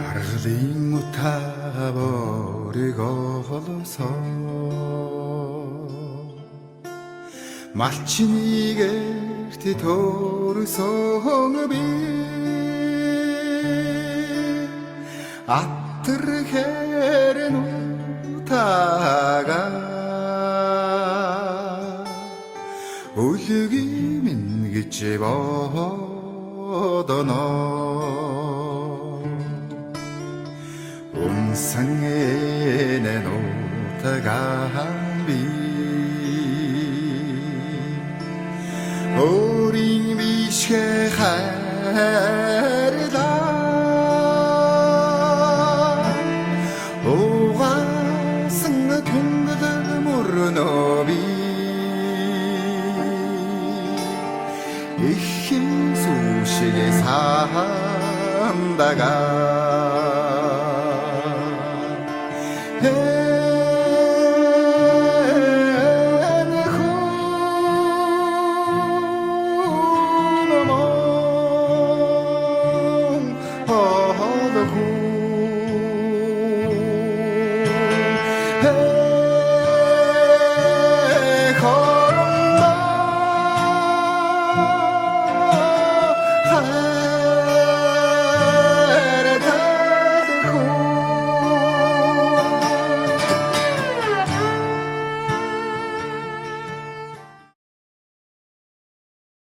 арлын утааборыг олсоо малчнийг эрти төрсөн би атэрхэн утаага үлгийн минь гэж бодоно унсангэнэ утагаан би өөрийн бишгэ хайрлаа угаасан түнгэл мөрнө би ихэн сүшгэ сандага